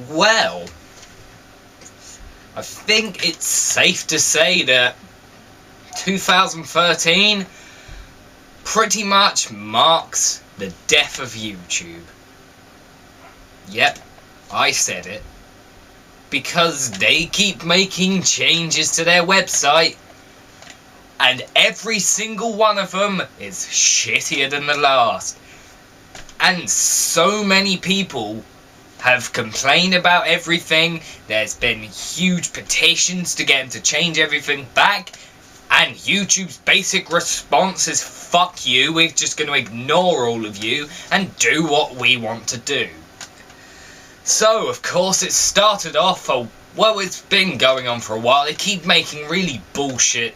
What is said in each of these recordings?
Well, I think it's safe to say that 2013 pretty much marks the death of YouTube. Yep, I said it. Because they keep making changes to their website, and every single one of them is shittier than the last. And so many people have complained about everything. There's been huge petitions to get them to change everything back, and YouTube's basic response is fuck you, we're just going to ignore all of you and do what we want to do. So, of course, it started off, well, it's been going on for a while. They keep making really bullshit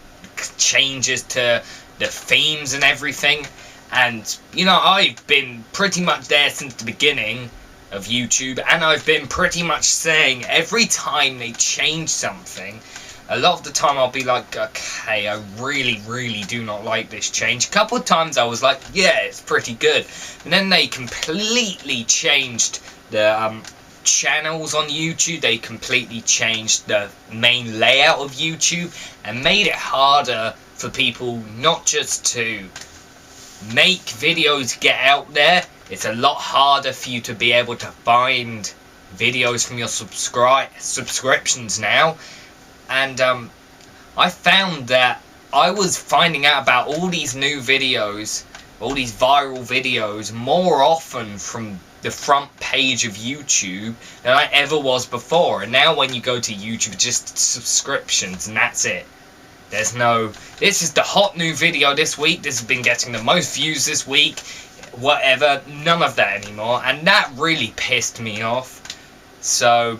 changes to the themes and everything. And, you know, I've been pretty much there since the beginning of YouTube. And I've been pretty much saying every time they change something, a lot of the time I'll be like, okay, I really do not like this change. A couple of times I was like, yeah, it's pretty good. And then they completely changed the channels on YouTube. They completely changed the main layout of YouTube and made it harder for people not just to make videos get out there. It's a lot harder for you to be able to find videos from your subscriptions now. And I found that I was finding out about all these new videos, all these viral videos, more often from the front page of YouTube than I ever was before. And now when you go to YouTube, just subscriptions and that's it. There's no, this is the hot new video this week, this has been getting the most views this week, whatever, none of that anymore. And that really pissed me off. So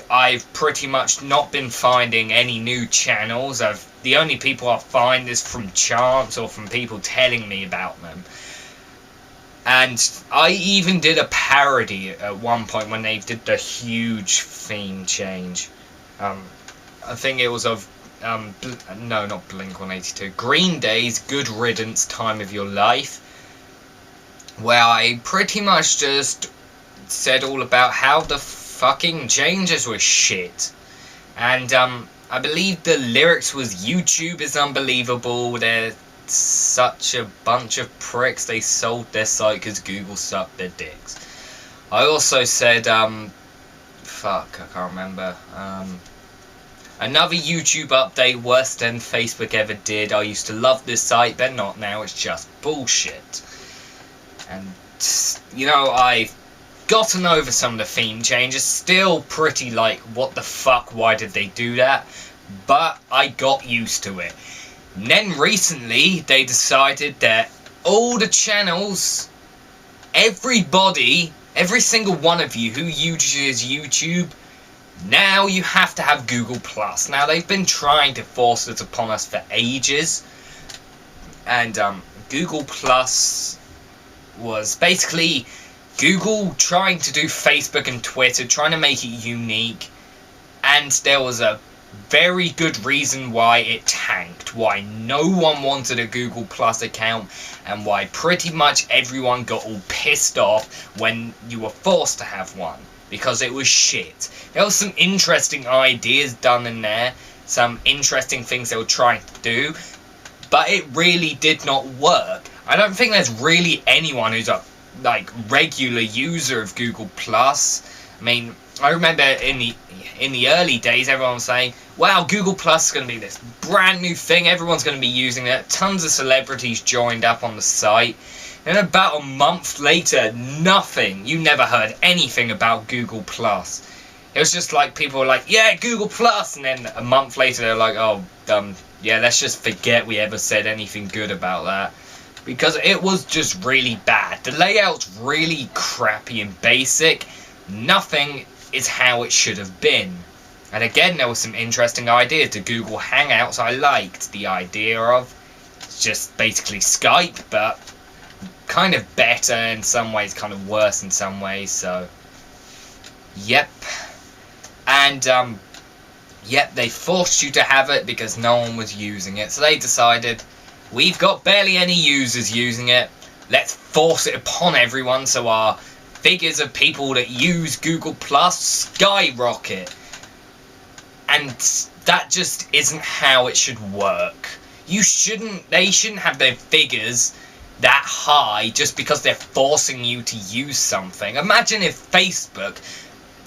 I've pretty much not been finding any new channels. The only people I find is from chance or from people telling me about them. And I even did a parody at one point when they did the huge theme change. I think it was of, no, not Blink-182, Green Day's Good Riddance Time of Your Life, where I pretty much just said all about how the fucking changes were shit. And I believe the lyrics was, YouTube is unbelievable, they're such a bunch of pricks, they sold their site because Google sucked their dicks. I also said, fuck, I can't remember, another YouTube update worse than Facebook ever did. I used to love this site, but not now, it's just bullshit. And, you know, I've gotten over some of the theme changes, still pretty like, what the fuck, why did they do that? But I got used to it. And then recently, they decided that all the channels, everybody, every single one of you who uses YouTube, now you have to have Google+. Now, they've been trying to force it upon us for ages. And Google+ was basically Google trying to do Facebook and Twitter, trying to make it unique. And there was a very good reason why it tanked, why no one wanted a Google Plus account, and why pretty much everyone got all pissed off when you were forced to have one, because it was shit. There was some interesting ideas done in there, some interesting things they were trying to do, but it really did not work. I don't think there's really anyone who's a regular user of Google Plus. I mean, I remember in the early days, everyone was saying, wow, Google Plus is going to be this brand new thing, everyone's going to be using it. Tons of celebrities joined up on the site. And about a month later, nothing. You never heard anything about Google Plus. It was just like, people were like, yeah, Google Plus. And then a month later, they're like, oh, yeah, let's just forget we ever said anything good about that. Because it was just really bad. The layout's really crappy and basic. Nothing is how it should have been. And again, there was some interesting ideas. The Google Hangouts I liked the idea of. It's just basically Skype, but kind of better in some ways, kind of worse in some ways, so yep. And yep, they forced you to have it because no one was using it. So they decided, we've got barely any users using it, let's force it upon everyone so our figures of people that use Google Plus skyrocket. And that just isn't how it should work. They shouldn't have their figures that high just because they're forcing you to use something. Imagine if Facebook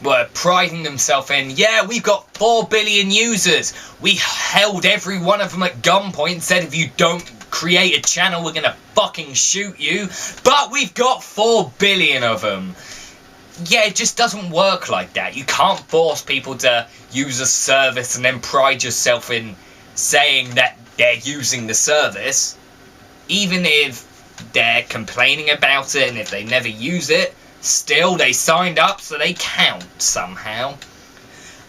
were priding themselves in, yeah, we've got 4 billion users. We held every one of them at gunpoint and said, if you don't create a channel, we're gonna fucking shoot you. But we've got 4 billion of them. Yeah, it just doesn't work like that. You can't force people to use a service and then pride yourself in saying that they're using the service. Even if they're complaining about it and if they never use it, still they signed up, so they count somehow.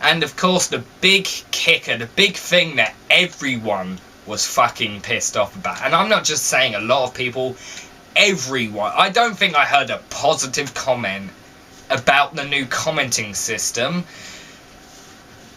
And of course the big kicker, the big thing that everyone was fucking pissed off about, and I'm not just saying a lot of people, everyone, I don't think I heard a positive comment about the new commenting system.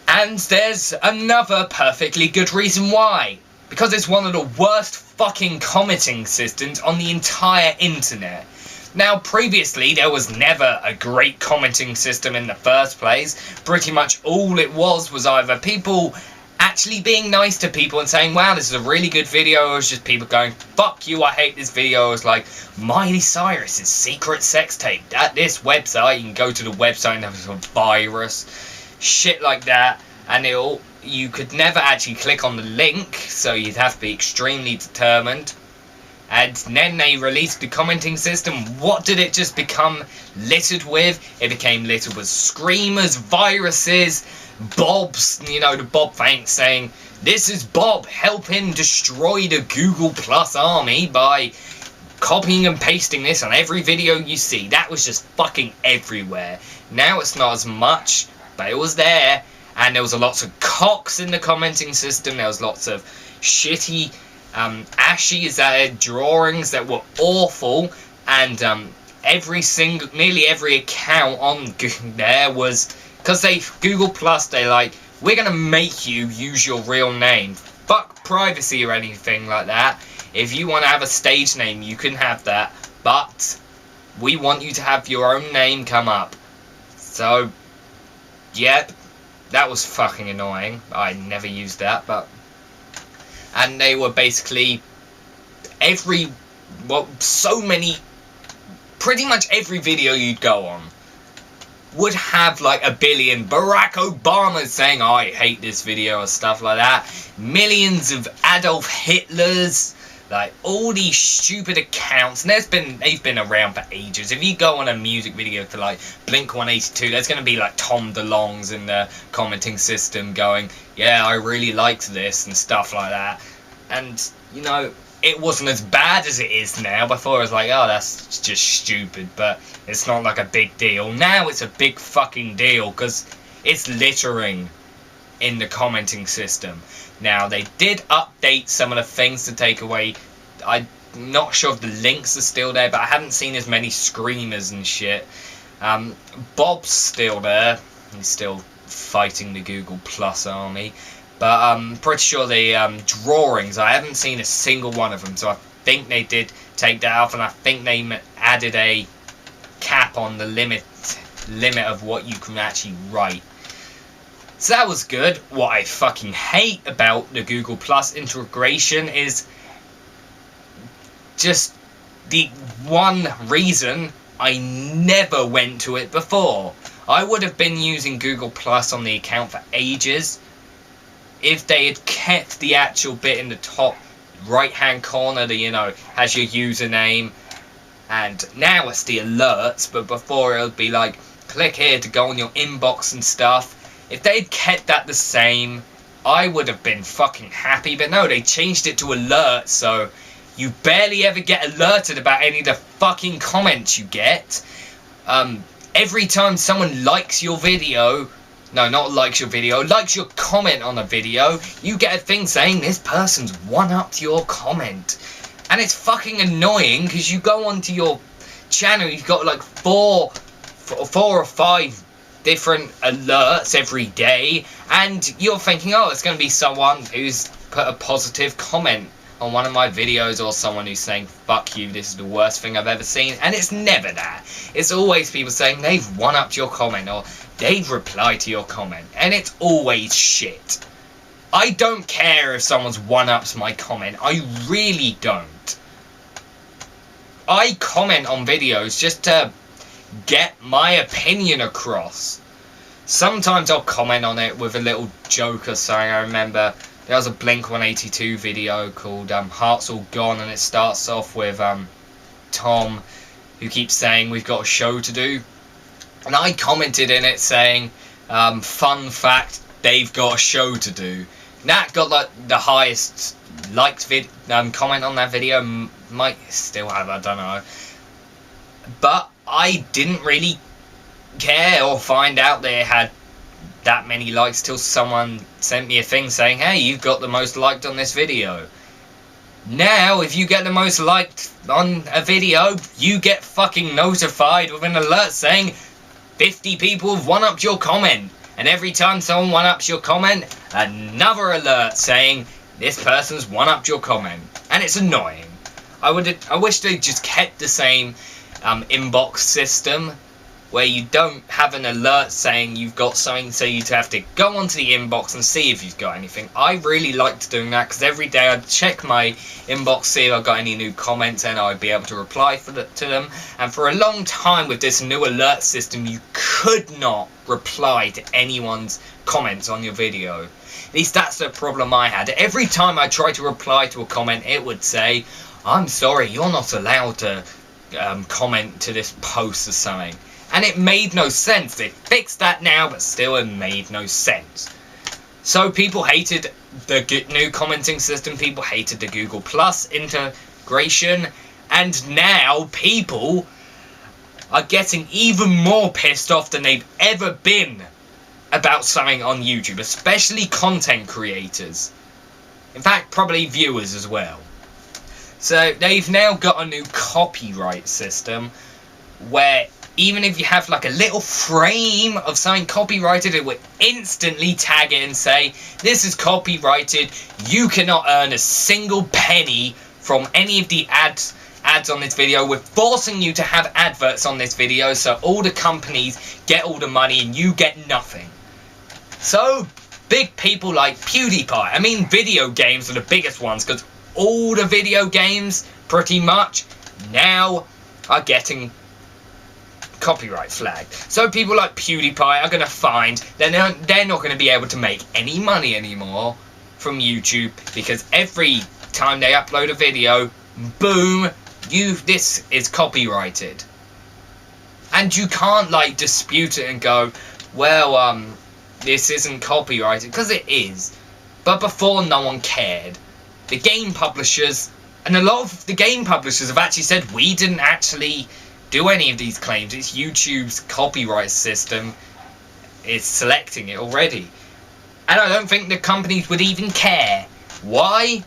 And there's another perfectly good reason why. Because it's one of the worst fucking commenting systems on the entire internet. Now, previously, there was never a great commenting system in the first place. Pretty much all it was either people actually being nice to people and saying, wow, this is a really good video, or it's just people going, fuck you, I hate this video. It's like, Miley Cyrus's secret sex tape at this website. You can go to the website and have a virus. Shit like that. And you could never actually click on the link, so you'd have to be extremely determined. And then they released the commenting system. What did it just become littered with? It became littered with screamers, viruses, Bobs, you know, the Bob thanks saying, this is Bob helping destroy the Google Plus army by copying and pasting this on every video you see. That was just fucking everywhere. Now it's not as much, but it was there. And there was lots of cocks in the commenting system. There was lots of shitty ashy drawings that were awful. And nearly every account on there was, because Google Plus, they like, we're going to make you use your real name. Fuck privacy or anything like that. If you want to have a stage name, you can have that. But we want you to have your own name come up. So, yep. That was fucking annoying. I never used that, but... And they were basically... pretty much every video you'd go on would have like a billion Barack Obamas saying, oh, I hate this video, or stuff like that. Millions of Adolf Hitlers. Like, all these stupid accounts, and they've been around for ages. If you go on a music video for, like, Blink-182, there's going to be, like, Tom DeLonge's in the commenting system going, yeah, I really liked this, and stuff like that. And, you know, it wasn't as bad as it is now. Before, it was like, oh, that's just stupid, but it's not, like, a big deal. Now it's a big fucking deal, because it's littering in the commenting system. Now, they did update some of the things to take away. I'm not sure if the links are still there, but I haven't seen as many screamers and shit. Bob's still there. He's still fighting the Google Plus army. But I'm pretty sure the drawings, I haven't seen a single one of them. So I think they did take that off, and I think they added a cap on the limit of what you can actually write. So that was good. What I fucking hate about the Google Plus integration is just the one reason I never went to it before. I would have been using Google Plus on the account for ages if they had kept the actual bit in the top right hand corner that, you know, has your username. And now it's the alerts, but before it would be like, click here to go on your inbox and stuff. If they'd kept that the same, I would have been fucking happy. But no, they changed it to alert, so you barely ever get alerted about any of the fucking comments you get. Every time someone likes your video, no, not likes your video, likes your comment on a video, you get a thing saying this person's one-upped your comment. And it's fucking annoying, because you go onto your channel, you've got like four or five different alerts every day, and you're thinking, oh, it's going to be someone who's put a positive comment on one of my videos, or someone who's saying, fuck you, this is the worst thing I've ever seen. And it's never that. It's always people saying they've one-upped your comment, or they've replied to your comment. And it's always shit. I don't care if someone's one-ups my comment. I really don't. I comment on videos just to get my opinion across. Sometimes I'll comment on it with a little joke or something. I remember there was a Blink-182 video called Hearts All Gone, and it starts off with Tom, who keeps saying we've got a show to do. And I commented in it saying, fun fact, they've got a show to do. And that got like the highest liked comment on that video. Might still have, I don't know. But I didn't really care or find out they had that many likes till someone sent me a thing saying, hey, you've got the most liked on this video. Now, if you get the most liked on a video, you get fucking notified with an alert saying 50 people have one-upped your comment. And every time someone one-ups your comment, another alert saying this person's one-upped your comment. And it's annoying. I wish they just kept the same inbox system, where you don't have an alert saying you've got something, so you'd have to go onto the inbox and see if you've got anything. I really liked doing that, because every day I'd check my inbox, see if I've got any new comments, and I'd be able to reply to them. And for a long time with this new alert system, you could not reply to anyone's comments on your video. At least that's the problem I had. Every time I tried to reply to a comment, it would say, I'm sorry, you're not allowed to comment to this post or something. And it made no sense. They fixed that now, but still it made no sense. So people hated the new commenting system. People hated the Google Plus integration. And now people are getting even more pissed off than they've ever been about something on YouTube. Especially content creators. In fact, probably viewers as well. So they've now got a new copyright system where even if you have like a little frame of something copyrighted, it would instantly tag it and say, this is copyrighted, you cannot earn a single penny from any of the ads on this video. We're forcing you to have adverts on this video, so all the companies get all the money and you get nothing. So big people like PewDiePie, I mean video games are the biggest ones, because all the video games pretty much now are getting copyright flagged. So people like PewDiePie are going to find they're not going to be able to make any money anymore from YouTube, because every time they upload a video, boom, this is copyrighted. And you can't like dispute it and go, well, this isn't copyrighted, because it is. But before, no one cared. The game publishers, and a lot of the game publishers have actually said, we didn't actually do any of these claims. It's YouTube's copyright system is selecting it already. And I don't think the companies would even care. Why?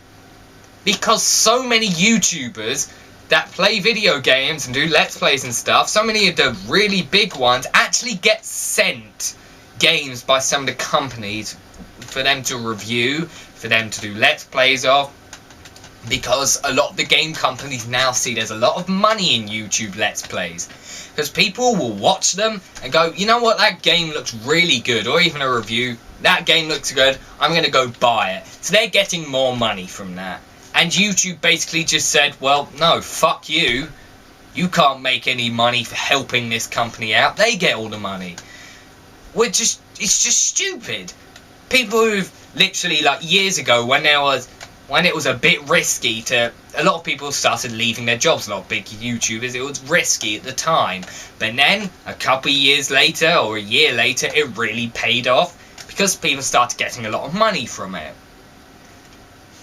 Because so many YouTubers that play video games and do Let's Plays and stuff, so many of the really big ones actually get sent games by some of the companies for them to review, for them to do Let's Plays of. Because a lot of the game companies now see there's a lot of money in YouTube Let's Plays. Because people will watch them and go, you know what, that game looks really good. Or even a review, that game looks good, I'm going to go buy it. So they're getting more money from that. And YouTube basically just said, well, no, fuck you. You can't make any money for helping this company out. They get all the money. It's just stupid. People who've literally, like years ago, when it was a bit risky to, a lot of people started leaving their jobs, a lot of big YouTubers, it was risky at the time. But then, a couple of years later, or a year later, it really paid off, because people started getting a lot of money from it.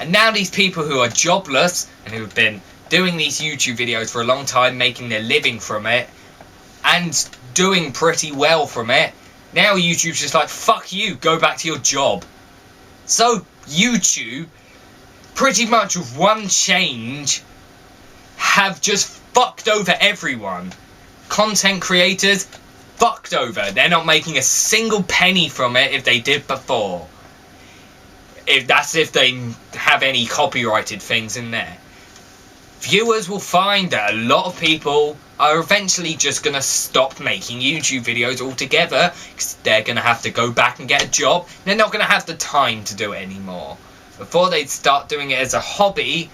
And now these people who are jobless, and who have been doing these YouTube videos for a long time, making their living from it, and doing pretty well from it, now YouTube's just like, fuck you, go back to your job. So, YouTube, pretty much with one change, have just fucked over everyone. Content creators, fucked over. They're not making a single penny from it if they did before. if they have any copyrighted things in there. Viewers will find that a lot of people are eventually just going to stop making YouTube videos altogether, because they're going to have to go back and get a job. They're not going to have the time to do it anymore. Before they'd start doing it as a hobby,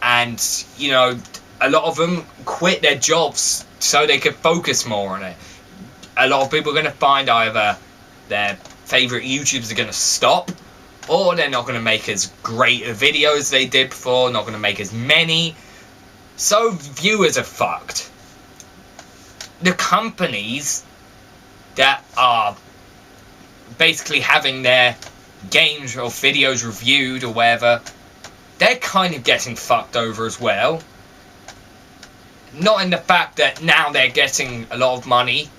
and, you know, a lot of them quit their jobs so they could focus more on it. A lot of people are going to find either their favourite YouTubers are going to stop, or they're not going to make as great a videos as they did before, not going to make as many. So viewers are fucked. The companies that are basically having their games or videos reviewed or whatever, they're kind of getting fucked over as well. Not in the fact that now they're getting a lot of money.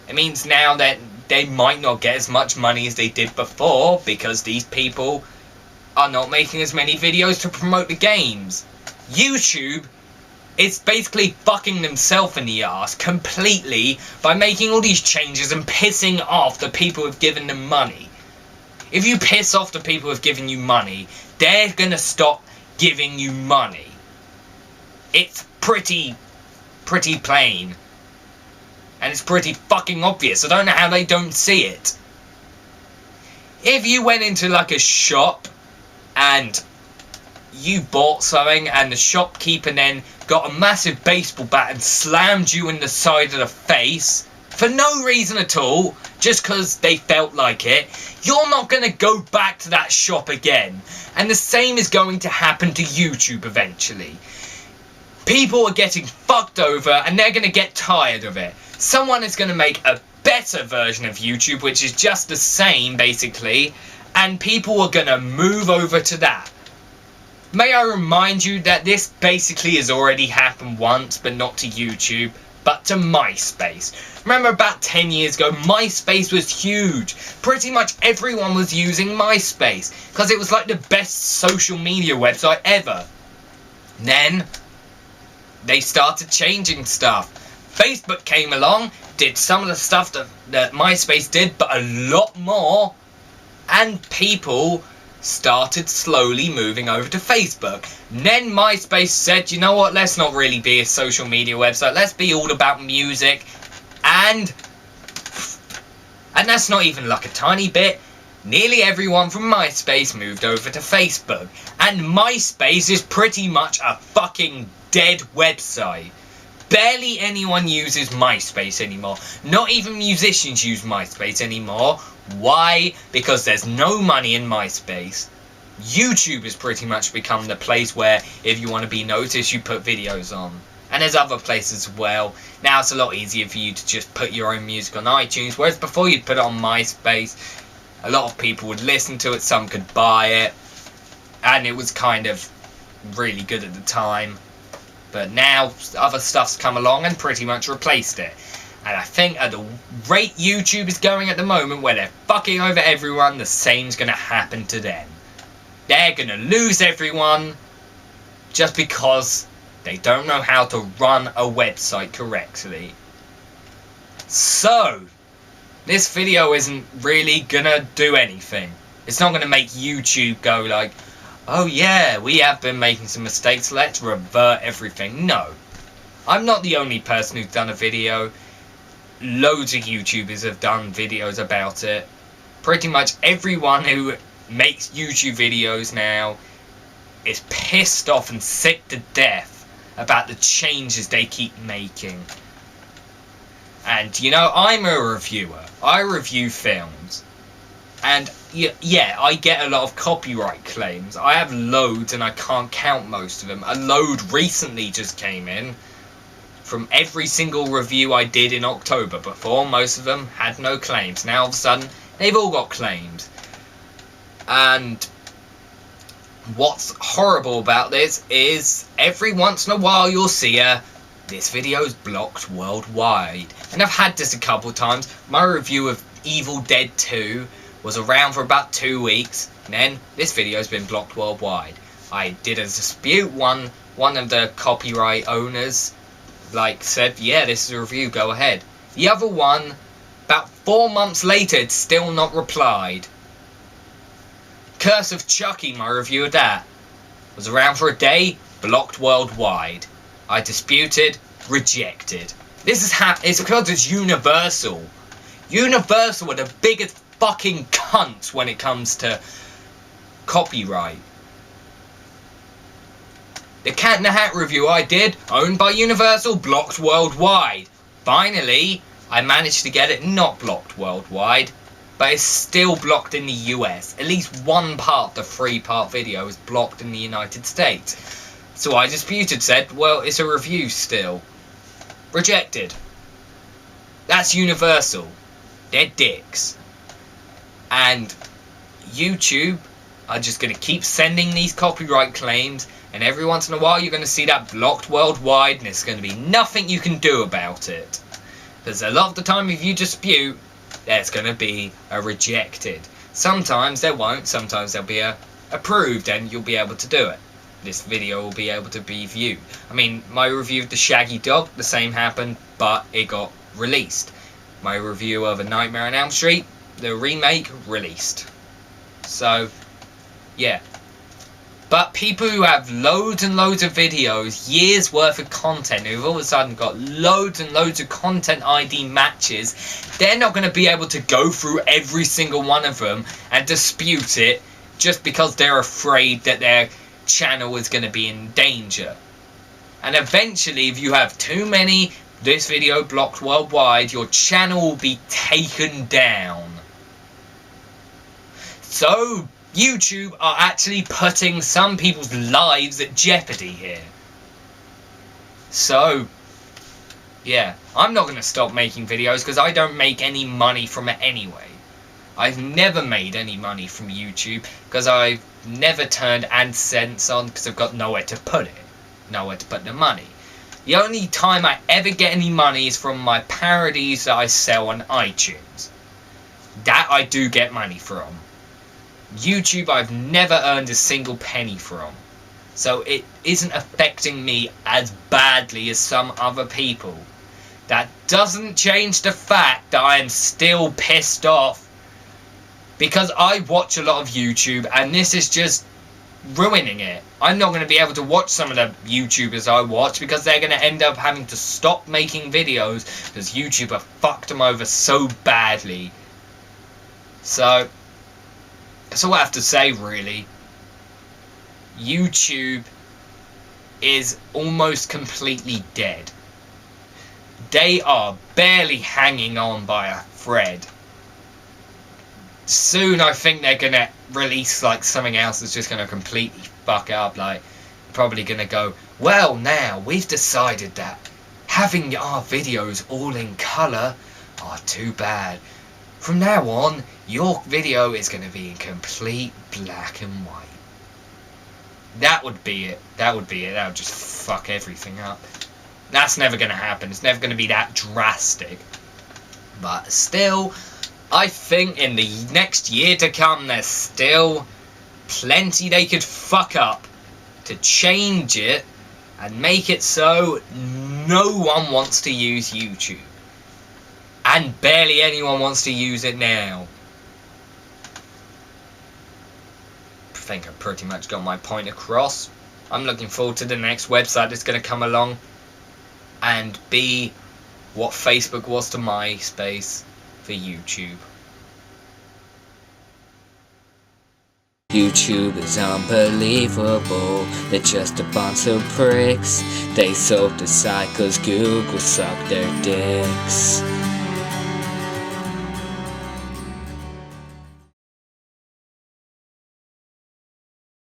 It means now that they might not get as much money as they did before, because these people are not making as many videos to promote the games. YouTube is basically fucking themselves in the ass completely by making all these changes and pissing off the people who've given them money. If you piss off the people who've given you money, they're gonna stop giving you money. It's pretty plain. And it's pretty fucking obvious. I don't know how they don't see it. If you went into like a shop and you bought something and the shopkeeper then got a massive baseball bat and slammed you in the side of the face for no reason at all, just because they felt like it, you're not going to go back to that shop again. And the same is going to happen to YouTube eventually. People are getting fucked over and they're going to get tired of it. Someone is going to make a better version of YouTube, which is just the same basically, and people are going to move over to that. May I remind you that this basically has already happened once, but not to YouTube, but to MySpace. Remember about 10 years ago, MySpace was huge. Pretty much everyone was using MySpace, because it was like the best social media website ever. Then they started changing stuff. Facebook came along, did some of the stuff that MySpace did, but a lot more, and people started slowly moving over to Facebook. And then MySpace said, you know what, let's not really be a social media website, let's be all about music, and that's not even like a tiny bit. Nearly everyone from MySpace moved over to Facebook, and MySpace is pretty much a fucking dead website. Barely anyone uses MySpace anymore. Not even musicians use MySpace anymore. Why? Because there's no money in MySpace. YouTube has pretty much become the place where if you want to be noticed, you put videos on. And there's other places as well. Now it's a lot easier for you to just put your own music on iTunes, whereas before you'd put it on MySpace. A lot of people would listen to it, some could buy it, and it was kind of really good at the time. But now other stuff's come along and pretty much replaced it. And I think at the rate YouTube is going at the moment, where they're fucking over everyone, the same's going to happen to them. They're going to lose everyone just because they don't know how to run a website correctly. So, this video isn't really going to do anything. It's not going to make YouTube go like, oh yeah, we have been making some mistakes, let's revert everything. No. I'm not the only person who's done a video. Loads of YouTubers have done videos about it. Pretty much everyone who makes YouTube videos now is pissed off and sick to death about the changes they keep making. And, you know, I'm a reviewer. I review films. And yeah, I get a lot of copyright claims. I have loads and I can't count most of them. A load recently just came in from every single review I did in October. Before, most of them had no claims. Now all of a sudden, they've all got claims. And what's horrible about this is every once in a while you'll see this video's blocked worldwide. And I've had this a couple times. My review of Evil Dead 2 was around for about 2 weeks, and then this video's been blocked worldwide. I did a dispute. One of the copyright owners said, yeah, this is a review, go ahead. The other one, about 4 months later, had still not replied. Curse of Chucky, my review of that. Was around for a day, blocked worldwide. I disputed, rejected. This is it's because it's Universal. Universal are the biggest fucking cunts when it comes to copyright. The Cat in the Hat review I did, owned by Universal, blocked worldwide. Finally, I managed to get it not blocked worldwide, but it's still blocked in the US. At least one part, the 3-part video, is blocked in the United States. So I disputed, said, well, it's a review still. Rejected. That's Universal. They're dicks. And YouTube are just going to keep sending these copyright claims, and every once in a while you're going to see that blocked worldwide, and there's going to be nothing you can do about it. Because a lot of the time if you dispute, there's going to be a rejected. Sometimes there won't, sometimes there'll be a approved, and you'll be able to do it. This video will be able to be viewed. I mean, my review of the Shaggy Dog, the same happened, but it got released. My review of A Nightmare on Elm Street, the remake, released. So, yeah. But people who have loads and loads of videos, years worth of content, who've all of a sudden got loads and loads of content ID matches, they're not going to be able to go through every single one of them and dispute it just because they're afraid that their channel is going to be in danger. And eventually, if you have too many this video blocked worldwide, your channel will be taken down. So YouTube are actually putting some people's lives at jeopardy here. So yeah, I'm not going to stop making videos because I don't make any money from it anyway. I've never made any money from YouTube because I've never turned AdSense on because I've got nowhere to put it. Nowhere to put the money. The only time I ever get any money is from my parodies that I sell on iTunes. That I do get money from. YouTube I've never earned a single penny from. So it isn't affecting me as badly as some other people. That doesn't change the fact that I am still pissed off. Because I watch a lot of YouTube and this is just ruining it. I'm not going to be able to watch some of the YouTubers I watch because they're going to end up having to stop making videos because YouTube have fucked them over so badly. So that's all I have to say, really. YouTube is almost completely dead. They are barely hanging on by a thread. Soon I think they're going to release like something else that's just going to completely fuck up. Like, probably going to go, well, now we've decided that having our videos all in colour are too bad. From now on, your video is going to be in complete black and white. That would be it. That would be it. That would just fuck everything up. That's never going to happen. It's never going to be that drastic. But still, I think in the next year to come, there's still plenty they could fuck up to change it and make it so no one wants to use YouTube. And barely anyone wants to use it now. I think I've pretty much got my point across. I'm looking forward to the next website that's going to come along and be what Facebook was to MySpace for YouTube. YouTube is unbelievable. They're just a bunch of pricks. They sold the site 'cause Google sucked their dicks.